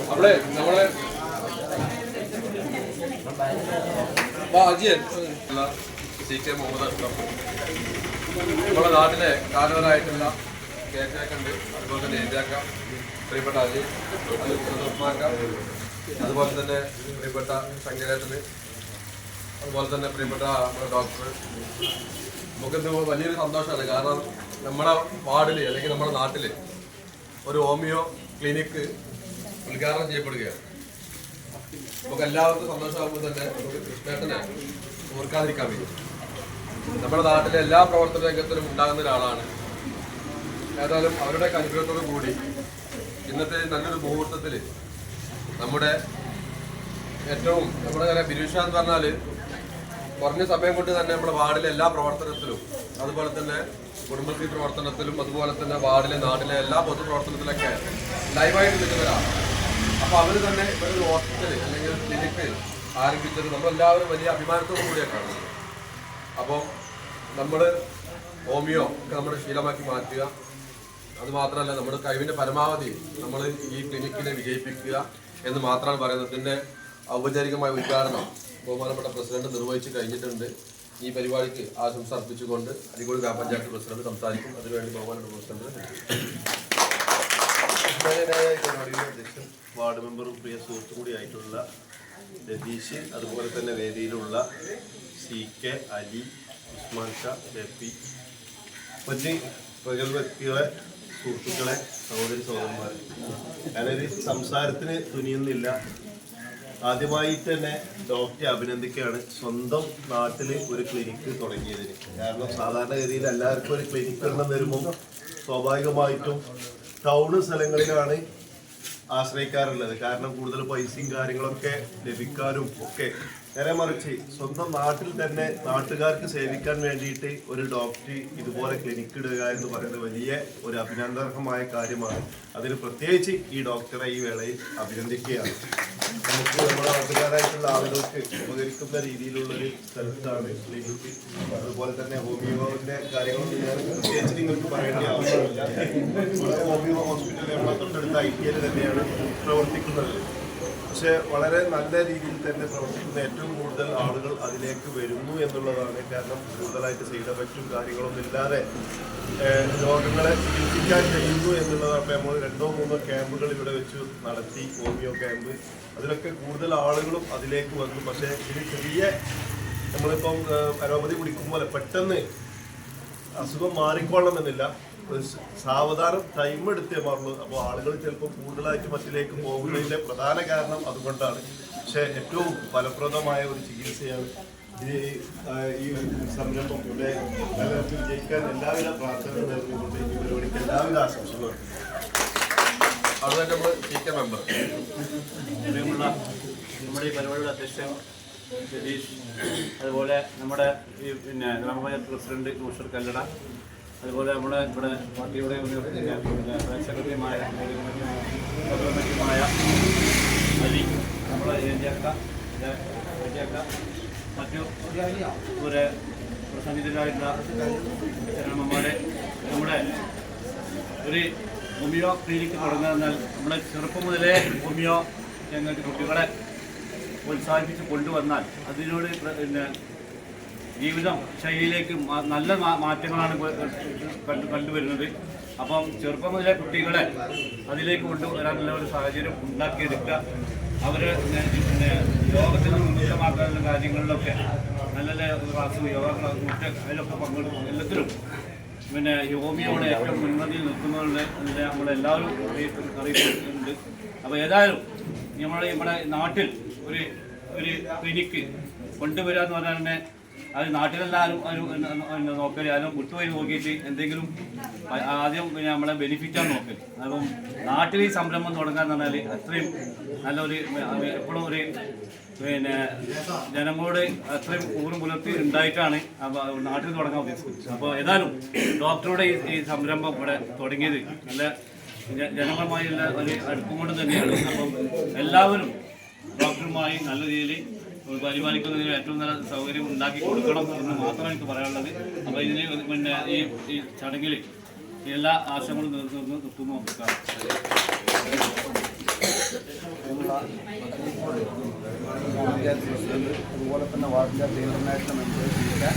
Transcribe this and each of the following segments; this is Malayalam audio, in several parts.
നമ്മളെ അജിയൻ CK മുഹമ്മദ് അഷ്റഫ് നമ്മുടെ നാട്ടിലെ കാരണവരായിട്ടുള്ള കേക്കണ്ട്, അതുപോലെ തന്നെ ഏരിയാക്ക, പ്രിയപ്പെട്ട അജി, ഉസ്മാക്ക, അതുപോലെ തന്നെ പ്രിയപ്പെട്ട ശങ്കരേട്ടന്, അതുപോലെ തന്നെ പ്രിയപ്പെട്ട നമ്മുടെ ഡോക്ടർ. നമുക്കിത് വലിയൊരു സന്തോഷമാണ്. കാരണം നമ്മുടെ വാർഡിൽ അല്ലെങ്കിൽ നമ്മുടെ നാട്ടിൽ ഒരു ഹോമിയോ ക്ലിനിക്ക് ഉദ്ഘാടനം ചെയ്യപ്പെടുകയാണ്. നമുക്ക് എല്ലാവർക്കും സന്തോഷമാകുമ്പോൾ തന്നെ നമുക്ക് കൃഷ്ണേട്ടനെ ഓർക്കാതിരിക്കാൻ പറ്റും. നമ്മുടെ നാട്ടിലെ എല്ലാ പ്രവർത്തന രംഗത്തിലും ഉണ്ടാകുന്ന ഒരാളാണ്. ഏതായാലും അവരുടെ അനുഗ്രഹത്തോടു കൂടി ഇന്നത്തെ നല്ലൊരു മുഹൂർത്തത്തിൽ നമ്മുടെ ഏറ്റവും നമ്മുടെ ബിരുഷ എന്ന് പറഞ്ഞാൽ കുറഞ്ഞ സമയം കൊണ്ട് തന്നെ നമ്മുടെ വാർഡിലെ എല്ലാ പ്രവർത്തനത്തിലും, അതുപോലെ തന്നെ കുടുംബശ്രീ പ്രവർത്തനത്തിലും, അതുപോലെ തന്നെ വാർഡിലെ നാട്ടിലെ എല്ലാ പൊതുപ്രവർത്തനത്തിലൊക്കെ ലൈവായിട്ട് നിൽക്കുന്നവരാണ്. അപ്പോൾ അവർ തന്നെ ഇവിടെ ഒരു ഹോസ്പിറ്റൽ അല്ലെങ്കിൽ ക്ലിനിക്ക് ആരംഭിച്ചത് നമ്മളെല്ലാവരും വലിയ അഭിമാനത്തോടു കൂടിയാണ് കാണുന്നത്. അപ്പോൾ നമ്മൾ ഹോമിയോ ഒക്കെ നമ്മുടെ ശീലമാക്കി മാറ്റുക, അതുമാത്രമല്ല നമ്മുടെ കഴിവിൻ്റെ പരമാവധി നമ്മൾ ഈ ക്ലിനിക്കിനെ വിജയിപ്പിക്കുക എന്ന് മാത്രമാണ് പറയുന്നത്. ഇതിൻ്റെ ഔപചാരികമായ ഉദ്ഘാടനം ബഹുമാനപ്പെട്ട പ്രസിഡന്റ് നിർവഹിച്ച് കഴിഞ്ഞിട്ടുണ്ട്. ഈ പരിപാടിക്ക് ആശംസ അർപ്പിച്ചുകൊണ്ട് അരിക്കോട് ഗ്രാമപഞ്ചായത്ത് പ്രസിഡന്റ് സംസാരിക്കും. അതിനുവേണ്ടി ബഹുമാനപ്പെട്ട പ്രസിഡന്റ് അധ്യക്ഷൻ, വാർഡ് മെമ്പറും പ്രിയ സുഹൃത്തു കൂടിയായിട്ടുള്ള രതീഷ്, അതുപോലെ തന്നെ വേദിയിലുള്ള CK, അലി, ഉസ്മാൻ ഷാ, JP, മറ്റ് പ്രഗത്ഭ വ്യക്തികളെ, സുഹൃത്തുക്കളെ, സഹോദരി സഹോദരന്മാർ, ഞാനൊരു സംസാരത്തിന് തുനിയുന്നില്ല. ആദ്യമായിട്ട് തന്നെ ഡോക്ടറെ അഭിനന്ദിക്കുകയാണ് സ്വന്തം നാട്ടിൽ ഒരു ക്ലിനിക്ക് തുടങ്ങിയതിന്. കാരണം സാധാരണഗതിയിൽ എല്ലാവർക്കും ഒരു ക്ലിനിക്ക് എണ്ണം വരുമ്പോൾ സ്വാഭാവികമായിട്ടും ടൗണ് സ്ഥലങ്ങളിലാണ് ആശ്രയിക്കാറുള്ളത്. കാരണം കൂടുതൽ പൈസയും കാര്യങ്ങളൊക്കെ ലഭിക്കാനും ഒക്കെ. നേരെ മറിച്ച് സ്വന്തം നാട്ടിൽ തന്നെ നാട്ടുകാർക്ക് സേവിക്കാൻ വേണ്ടിയിട്ട് ഒരു ഡോക്ടർ ഇതുപോലെ ക്ലിനിക്ക് ഇടുക എന്ന് പറയുന്നത് വലിയ ഒരു അഭിനന്ദനാർഹമായ കാര്യമാണ്. അതിന് പ്രത്യേകിച്ച് ഈ ഡോക്ടറെ ഈ വേളയിൽ അഭിനന്ദിക്കുകയാണ്. നമുക്ക് നമ്മുടെ നാട്ടുകാരായിട്ടുള്ള ആളുകൾക്ക് ഉപകരിക്കുന്ന രീതിയിലുള്ളൊരു സ്ഥലത്താണ് ക്ലിനിക്ക്. അതുപോലെ തന്നെ ഹോമിയോന്റെ കാര്യങ്ങളൊന്നും ഞാൻ പ്രത്യേകിച്ച് നിങ്ങൾക്ക് പറയേണ്ട ആവശ്യമില്ല. ഹോമിയോ ഹോസ്പിറ്റൽ നമ്മുടെ തൊട്ടടുത്ത ITL തന്നെയാണ് പ്രവർത്തിക്കുന്നത്. പക്ഷെ വളരെ നല്ല രീതിയിൽ തന്നെ പ്രവർത്തിക്കുന്ന ഏറ്റവും കൂടുതൽ ആളുകൾ അതിലേക്ക് വരുന്നു എന്നുള്ളതാണ്. കാരണം കൂടുതലായിട്ട് സൈഡ് എഫക്റ്റും കാര്യങ്ങളൊന്നും ഇല്ലാതെ രോഗങ്ങളെ ചികിത്സിക്കാൻ കഴിയുന്നു എന്നുള്ളതാണ്. അപ്പോൾ നമ്മൾ 2-3 ക്യാമ്പുകൾ ഇവിടെ വെച്ച് നടത്തി, ഹോമിയോ ക്യാമ്പ്. അതിലൊക്കെ കൂടുതൽ ആളുകളും അതിലേക്ക് വന്നു. പക്ഷേ ഇത് ചെറിയ നമ്മളിപ്പം അലോപ്പതി കുടിക്കുമ്പോൾ പെട്ടെന്ന് അസുഖം മാറിക്കൊള്ളണമെന്നില്ല. സാവധാനം ടൈം എടുത്തേ മാറുള്ളൂ. അപ്പോൾ ആളുകൾ ചിലപ്പോൾ കൂടുതലായിട്ട് മറ്റിലേക്ക് പോകുന്നതിൻ്റെ പ്രധാന കാരണം അതുകൊണ്ടാണ്. പക്ഷേ ഏറ്റവും ഫലപ്രദമായ ഒരു ചികിത്സയാണ് ഈ സംരംഭം. ഇവിടെ എല്ലാവർക്കും വിജയിക്കാൻ എല്ലാവിധ പ്രാർത്ഥനകളും നൽകുന്നുണ്ട്. ഈ പരിപാടിക്ക് എല്ലാവിധ ആശംസകളും. അതുപോലെ നമ്മൾ CK മെമ്പർ പ്രിയമുള്ള നമ്മുടെ ഈ പരിപാടിയുടെ അധ്യക്ഷൻ രതീഷ്, അതുപോലെ നമ്മുടെ ഈ ഗ്രാമപഞ്ചായത്ത് പ്രസിഡന്റ് ഊഷർ കല്ലട, അതുപോലെ നമ്മുടെ ഇവിടെ പാർട്ടിയുടെ സെക്രട്ടറിയുമായ അലി, നമ്മുടെ ഏരിയാക്ക, മറ്റു ഒരു പ്രസംഗിതരായിട്ടുള്ള അമ്മമാരെ, നമ്മുടെ ഒരു ഹോമിയോ ക്ലിനിക്ക് തുടങ്ങുന്നതെന്നാൽ നമ്മുടെ ചെറുപ്പം മുതലേ ഹോമിയോ ഞങ്ങൾക്ക് കുട്ടികളെ പ്രോത്സാഹിപ്പിച്ച് കൊണ്ടുവന്നാൽ അതിനോട് ജീവിതം ശൈലിയിലേക്ക് നല്ല മാറ്റങ്ങളാണ് കണ്ടുവരുന്നത്. അപ്പം ചെറുപ്പം മുതലേ കുട്ടികളെ അതിലേക്ക് കൊണ്ടുവരാനുള്ള ഒരു സാഹചര്യം ഉണ്ടാക്കിയെടുക്കുക. അവർ യോഗത്തിൽ നിന്ന് ഉന്നതമാക്കാനുള്ള കാര്യങ്ങളിലൊക്കെ നല്ല നല്ല ക്ലാസ്, യോഗ അതിലൊക്കെ പങ്കെടുക്കും. എല്ലാത്തിലും ഹോമിയോടെ ഏറ്റവും മുൻപന്തിയിൽ നിൽക്കുന്നതുകൊണ്ട് നമ്മളെല്ലാവരും അറിയിക്കുന്നുണ്ട്. അപ്പോൾ ഏതായാലും നമ്മുടെ നാട്ടിൽ ഒരു ഒരു ക്ലിനിക്ക് കൊണ്ടുവരിക എന്ന് പറഞ്ഞാൽ തന്നെ അത് നാട്ടിലെല്ലാവരും ഒരു നോക്കല് അതിനും വിട്ടുപോയി നോക്കിയിട്ട് എന്തെങ്കിലും ആദ്യം പിന്നെ നമ്മളെ ബെനിഫിറ്റാണ് നോക്കല്. അപ്പം നാട്ടിൽ ഈ സംരംഭം തുടങ്ങാന്ന് പറഞ്ഞാൽ അത്രയും നല്ലൊരു എപ്പോഴും ഒരു പിന്നെ ജനങ്ങളോട് അത്രയും ഊറും പുലർത്തി ഉണ്ടായിട്ടാണ് അപ്പോൾ നാട്ടിൽ തുടങ്ങാൻ ഉദ്ദേശിക്കുന്നത്. അപ്പോൾ ഏതായാലും ഡോക്ടറുടെ ഈ സംരംഭം ഇവിടെ തുടങ്ങിയത് നല്ല ജനങ്ങളുമായുള്ള ഒരു അടുപ്പം കൊണ്ട് തന്നെയാണ്. അപ്പം എല്ലാവരും ഡോക്ടറുമായി നല്ല രീതിയിൽ പരിപാലിക്കുന്നതിന് ഏറ്റവും നല്ല സൗകര്യം ഉണ്ടാക്കി കൊടുക്കണം എന്ന് മാത്രമാണ് എനിക്ക് പറയാനുള്ളത്. അപ്പോൾ ഇതിന് പിന്നെ ഈ ചടങ്ങിൽ എല്ലാ ആശയങ്ങളും നിർത്തുന്നു. അതുപോലെ തന്നെ വാർഡിലെ ഇന്റർനാഷണൽ മെമ്പേഴ്സിൻ്റെ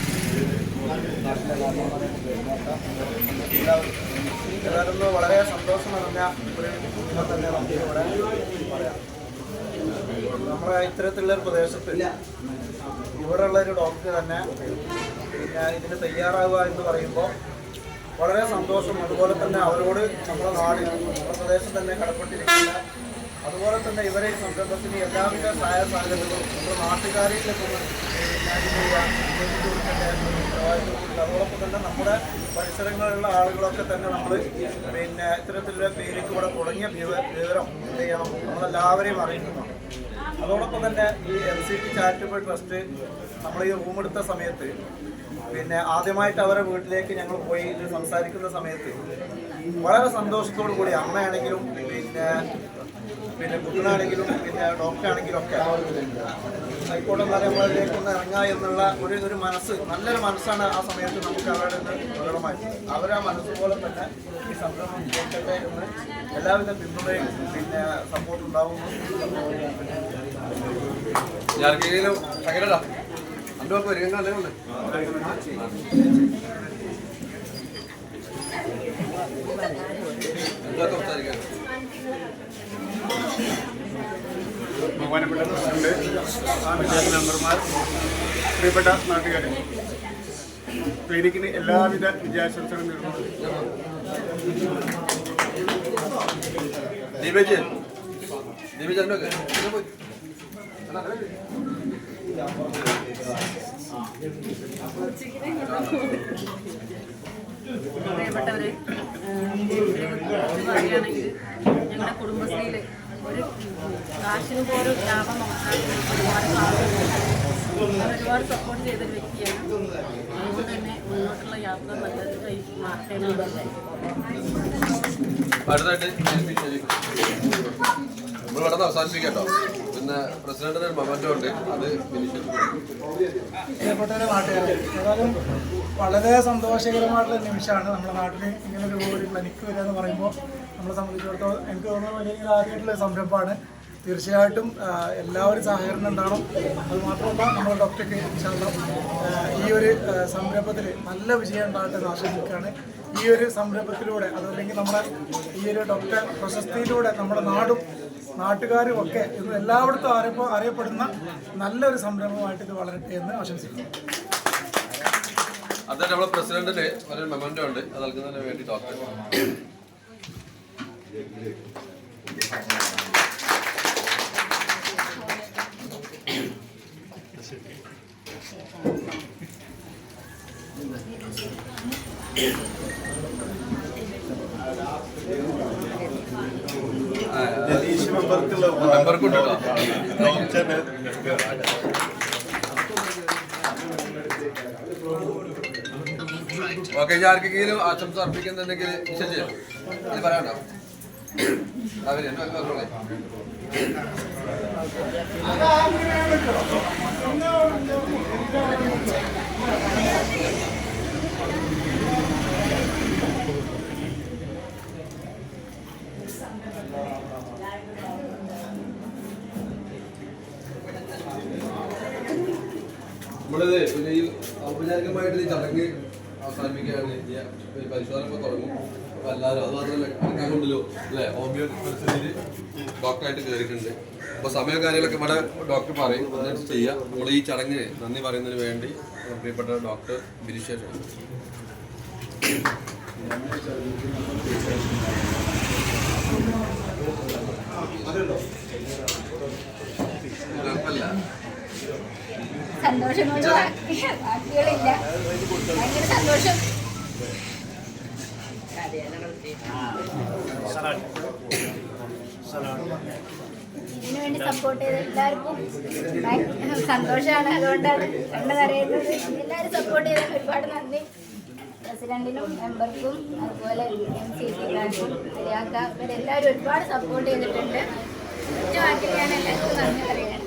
എല്ലാവരും വളരെ സന്തോഷം നിറഞ്ഞ ഒരു കുടുംബം തന്നെ നമുക്ക് ഇവിടെ പറയാം. നമ്മുടെ ഇത്തരത്തിലുള്ളൊരു പ്രദേശത്ത് ഇവിടെയുള്ള ഒരു ഡോക്ടർ തന്നെ പിന്നെ ഇതിന് തയ്യാറാവുക എന്ന് പറയുമ്പോൾ വളരെ സന്തോഷം. അതുപോലെ തന്നെ അവരോട് നമ്മുടെ നാട് നമ്മുടെ പ്രദേശം തന്നെ കടപ്പെട്ടിരിക്കുന്ന അതുപോലെ തന്നെ ഇവരെ ഈ സംരംഭത്തിന് എല്ലാവിധ സഹായ സഹകരണങ്ങളും നമ്മുടെ നാട്ടുകാരിലേക്ക് അതോടൊപ്പം തന്നെ നമ്മുടെ പരിസരങ്ങളിലുള്ള ആളുകളൊക്കെ തന്നെ നമ്മൾ പിന്നെ ഇത്തരത്തിലുള്ള പേരിക്ക് ഇവിടെ തുടങ്ങിയ വിവരം എന്ത് ചെയ്യണം നമ്മളെല്ലാവരെയും അറിയിക്കണം. അതോടൊപ്പം തന്നെ ഈ LCT ചാരിറ്റബിൾ ട്രസ്റ്റ് നമ്മൾ ഈ റൂം എടുത്ത സമയത്ത് പിന്നെ ആദ്യമായിട്ട് അവരുടെ വീട്ടിലേക്ക് ഞങ്ങൾ പോയി ഇത് സംസാരിക്കുന്ന സമയത്ത് വളരെ സന്തോഷത്തോടു കൂടി അമ്മയാണെങ്കിലും പിന്നെ കുട്ടനാണെങ്കിലും പിന്നെ ഡോക്ടറാണെങ്കിലും ഒക്കെ ആയിക്കോട്ടെ എന്നാലും നമ്മളിലേക്ക് ഒന്ന് ഇറങ്ങുക എന്നുള്ള ഒരു മനസ്സ് നല്ലൊരു മനസ്സാണ് ആ സമയത്ത് നമുക്ക് അവരുടെ പ്രകടമായി. അവരാ മനസ്സുപോലെ തന്നെ ഈ സംരംഭം കേൾക്കട്ടെ എന്ന് എല്ലാവിധ പിന്തുണയും പിന്നെ സപ്പോർട്ട് ഉണ്ടാവുന്നു. ബഹുമാനപ്പെട്ട പ്രസിഡന്റ്, പഞ്ചായത്ത് മെമ്പർമാർ, പ്രിയപ്പെട്ട നാട്ടുകാർ, ക്ലിനിക്കിന് എല്ലാവിധ വിജയാശംസകളും നേരുന്നു. പ്രിയപ്പെട്ടവരെ, പറയുകയാണെങ്കിൽ ഞങ്ങളുടെ കുടുംബശ്രീയിൽ ഒരു കാശിന് പോലും ലാഭം നോക്കാൻ ഒരുപാട് സപ്പോർട്ട് ചെയ്തൊരു വ്യക്തിയാണ്. അതുകൊണ്ട് തന്നെ മുന്നോട്ടുള്ള യാത്ര നല്ലതായി മാറട്ടെ. നമ്മൾ ഇവിടെ അവസാനിപ്പിക്കട്ടോ. പിന്നെ പ്രസിഡന്റിന് ഒരു മൊമെന്റോ ഉണ്ട്, അത് പ്രിയപ്പെട്ടവരെ നാട്ടുകാരെ, ഏതായാലും വളരെ സന്തോഷകരമായിട്ടുള്ള നിമിഷമാണ്. നമ്മുടെ നാട്ടിൽ ഇങ്ങനെ ഒരു ക്ലിനിക്ക് വരിക എന്ന് പറയുമ്പോൾ നമ്മളെ സംബന്ധിച്ചിടത്തോളം എനിക്ക് തോന്നുന്നത് വലിയ ആദ്യമായിട്ടുള്ള സംരംഭമാണ്. തീർച്ചയായിട്ടും എല്ലാവരും സഹകരണം ഉണ്ടാവണം. അതുമാത്രമല്ല നമ്മുടെ ഡോക്ടർക്ക് ഈ ഒരു സംരംഭത്തിൽ നല്ല വിജയം ഉണ്ടാകട്ടെ എന്ന് ആശംസിക്കുകയാണ്. ഈ ഒരു സംരംഭത്തിലൂടെ അതല്ലെങ്കിൽ നമ്മുടെ ഈ ഒരു ഡോക്ടർ പ്രശസ്തിയിലൂടെ നമ്മുടെ നാടും നാട്ടുകാരും ഒക്കെ ഇന്ന് എല്ലായിടത്തും അറിയപ്പെടുന്ന നല്ലൊരു സംരംഭമായിട്ട് ഇത് വളരട്ടെ എന്ന് ആശംസിക്കുന്നു. അത് നമ്മുടെ പ്രസിഡന്റിന് ഒരു മെമ്മന്റോ ഉണ്ട്, അത് നൽകുന്നതിന് വേണ്ടി ഡോക്ടർ മെമ്പർക്കുണ്ട് ഓക്കെ. ഇനി ആർക്കെങ്കിലും ആശംസ അർപ്പിക്കുന്നുണ്ടെങ്കിൽ ചെയ്യാം. ഇത് പറയാണ്ടോ അവര് എന്റെ പറഞ്ഞോളെ. നമ്മളിത് പിന്നെ ഈ ഔപചാരികമായിട്ട് ഈ ചടങ്ങ് അവസാനിപ്പിക്കുകയാണ്. പരിശോധന ഇപ്പോൾ തുടങ്ങും. അപ്പോൾ എല്ലാവരും അത് മാത്രമല്ല കണക്കാക്കൊണ്ടല്ലോ അല്ലേ, ഹോമിയോ പരിസ്ഥിതിയിൽ ഡോക്ടറായിട്ട് കയറിയിട്ടുണ്ട്. അപ്പോൾ സമയം കാര്യങ്ങളൊക്കെ ഇവിടെ ഡോക്ടർ പറയും, എന്നിട്ട് ചെയ്യുക. നമ്മൾ ഈ ചടങ്ങിന് നന്ദി പറയുന്നതിന് വേണ്ടി പ്രിയപ്പെട്ട ഡോക്ടർ ബിരിശേഷം. അതുണ്ടോ? കുഴപ്പമില്ല. സന്തോഷം കൊണ്ട് വാക്കുകളില്ല. ഭയങ്കര സന്തോഷം. ഇതിനു വേണ്ടി സപ്പോർട്ട് ചെയ്ത എല്ലാവർക്കും സന്തോഷമാണ്. അതുകൊണ്ടാണ് കണ്ണു നിറയുന്നത്. എല്ലാവരും സപ്പോർട്ട് ചെയ്ത ഒരുപാട് നന്ദി. പ്രസിഡന്റിനും മെമ്പർക്കും അതുപോലെ MCC-കാർക്കും അലിയാക്ക ഇവരെല്ലാവരും ഒരുപാട് സപ്പോർട്ട് ചെയ്തിട്ടുണ്ട്. ഒറ്റ വാക്കിൽ ഞാൻ എല്ലാവർക്കും നന്ദി പറയാണ്.